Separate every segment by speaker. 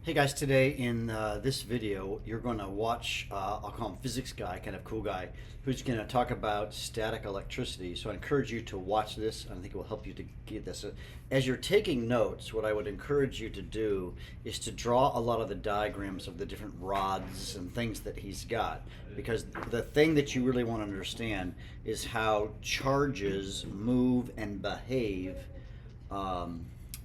Speaker 1: Hey guys, today in this video, you're going to watch, I'll call him physics guy, kind of cool guy, who's going to talk about static electricity. So I encourage you to watch this. I think it will help you to get this. As you're taking notes, what I would encourage you to do is to draw a lot of the diagrams of the different rods and things that he's got. Because the thing that you really want to understand is how charges move and behave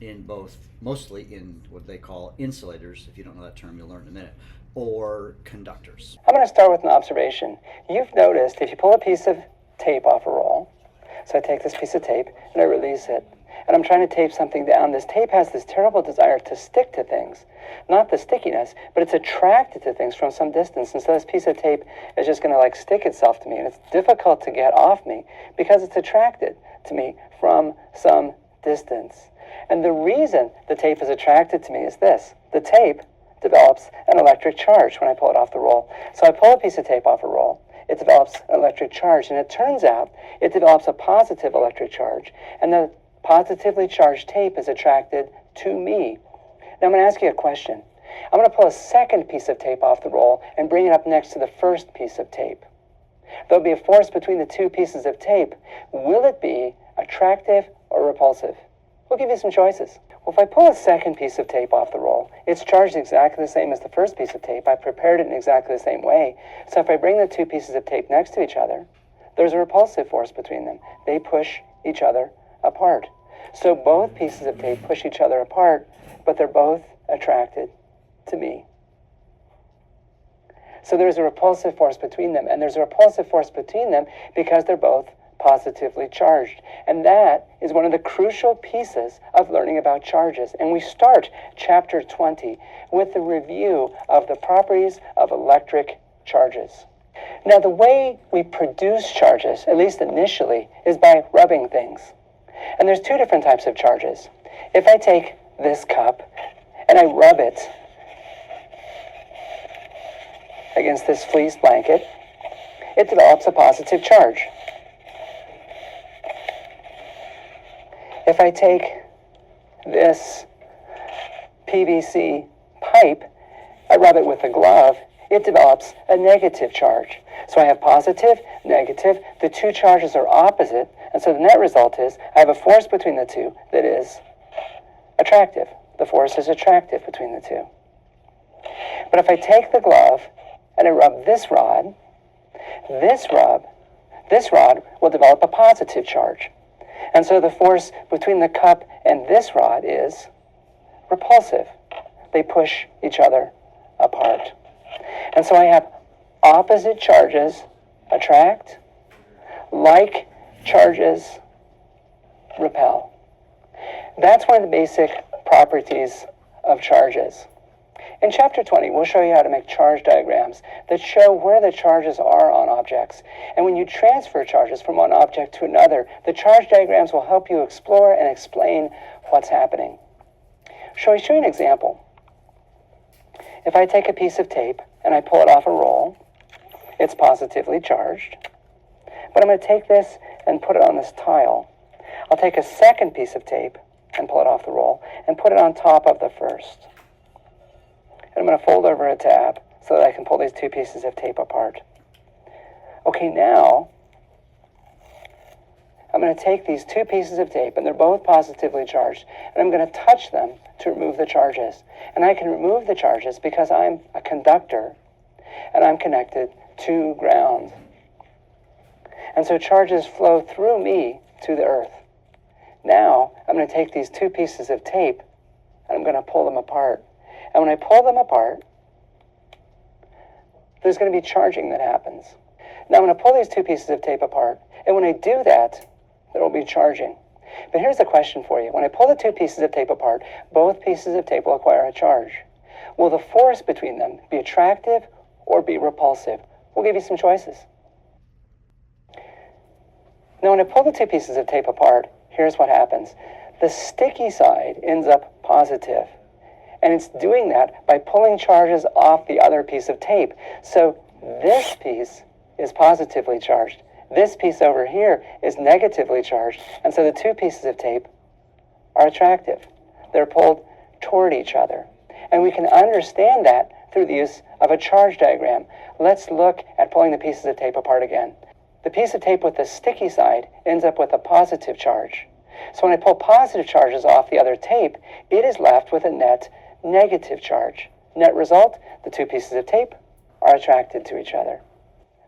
Speaker 1: in both, mostly in what they call insulators, if you don't know that term, you'll learn in a minute, or conductors.
Speaker 2: I'm going to start with an observation. You've noticed if you pull a piece of tape off a roll, so I take this piece of tape and I release it, and I'm trying to tape something down. This tape has this terrible desire to stick to things. Not the stickiness, but it's attracted to things from some distance. And so this piece of tape is just going to stick itself to me, and it's difficult to get off me because it's attracted to me from some distance. And the reason the tape is attracted to me is this. The tape develops an electric charge when I pull it off the roll. So I pull a piece of tape off a roll, it develops an electric charge, and it turns out it develops a positive electric charge, and the positively charged tape is attracted to me. Now I'm going to ask you a question. I'm going to pull a second piece of tape off the roll and bring it up next to the first piece of tape. There'll be a force between the two pieces of tape. Will it be attractive or repulsive? We'll give you some choices. Well, if I pull a second piece of tape off the roll, it's charged exactly the same as the first piece of tape. I prepared it in exactly the same way. So if I bring the two pieces of tape next to each other, there's a repulsive force between them. They push each other apart. So both pieces of tape push each other apart, but they're both attracted to me. So there's a repulsive force between them, and there's a repulsive force between them because they're both positively charged. And that is one of the crucial pieces of learning about charges. And we start chapter 20 with the review of the properties of electric charges. Now, the way we produce charges, at least initially, is by rubbing things. And there's two different types of charges. If I take this cup and I rub it against this fleece blanket, it develops a positive charge. If I take this PVC pipe, I rub it with a glove, it develops a negative charge. So I have positive, negative, the two charges are opposite, and so the net result is I have a force between the two that is attractive. The force is attractive between the two. But if I take the glove and I rub this rod will develop a positive charge. And so the force between the cup and this rod is repulsive. They push each other apart. And so I have opposite charges attract, like charges repel. That's one of the basic properties of charges. In chapter 20, we'll show you how to make charge diagrams that show where the charges are on objects. And when you transfer charges from one object to another, the charge diagrams will help you explore and explain what's happening. Shall we show you an example? If I take a piece of tape and I pull it off a roll, it's positively charged. But I'm going to take this and put it on this tile. I'll take a second piece of tape and pull it off the roll and put it on top of the first. I'm going to fold over a tab so that I can pull these two pieces of tape apart. Okay, now I'm going to take these two pieces of tape, and they're both positively charged, and I'm going to touch them to remove the charges. And I can remove the charges because I'm a conductor, and I'm connected to ground. And so charges flow through me to the earth. Now I'm going to take these two pieces of tape, and I'm going to pull them apart. And when I pull them apart, there's going to be charging that happens. Now I'm going to pull these two pieces of tape apart, and when I do that, there will be charging. But here's the question for you. When I pull the two pieces of tape apart, both pieces of tape will acquire a charge. Will the force between them be attractive or be repulsive? We'll give you some choices. Now when I pull the two pieces of tape apart, here's what happens. The sticky side ends up positive. And it's doing that by pulling charges off the other piece of tape. So this piece is positively charged. This piece over here is negatively charged. And so the two pieces of tape are attractive. They're pulled toward each other. And we can understand that through the use of a charge diagram. Let's look at pulling the pieces of tape apart again. The piece of tape with the sticky side ends up with a positive charge. So when I pull positive charges off the other tape, it is left with a net negative charge. Net result, the two pieces of tape are attracted to each other.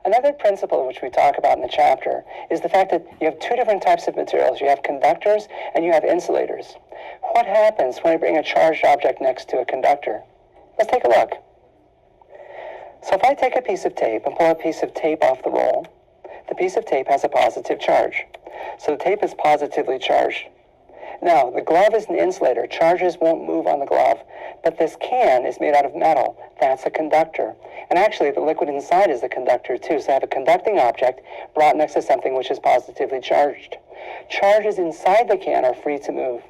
Speaker 2: Another principle which we talk about in the chapter is the fact that you have two different types of materials. You have conductors and you have insulators. What happens when I bring a charged object next to a conductor? Let's take a look. So if I take a piece of tape and pull a piece of tape off the roll, the piece of tape has a positive charge. So the tape is positively charged. Now, the glove is an insulator. Charges won't move on the glove. But this can is made out of metal. That's a conductor. And actually, the liquid inside is the conductor, too. So I have a conducting object brought next to something which is positively charged. Charges inside the can are free to move.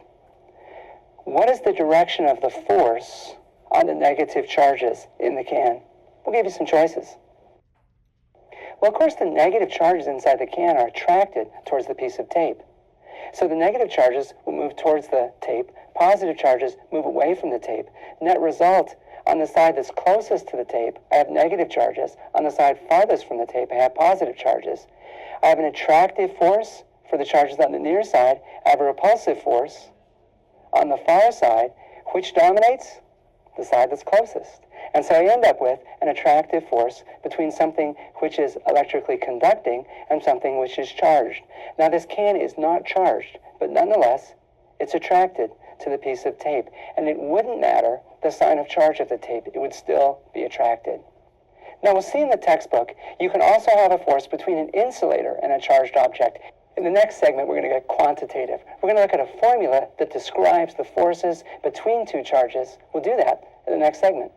Speaker 2: What is the direction of the force on the negative charges in the can? We'll give you some choices. Well, of course, the negative charges inside the can are attracted towards the piece of tape. So the negative charges will move towards the tape. Positive charges move away from the tape. Net result, on the side that's closest to the tape, I have negative charges. On the side farthest from the tape, I have positive charges. I have an attractive force for the charges on the near side. I have a repulsive force on the far side. Which dominates? The side that's closest. And so I end up with an attractive force between something which is electrically conducting and something which is charged. Now this can is not charged, but nonetheless, it's attracted to the piece of tape. And it wouldn't matter the sign of charge of the tape, it would still be attracted. Now we'll see in the textbook, you can also have a force between an insulator and a charged object. In the next segment, we're going to get quantitative. We're going to look at a formula that describes the forces between two charges. We'll do that in the next segment.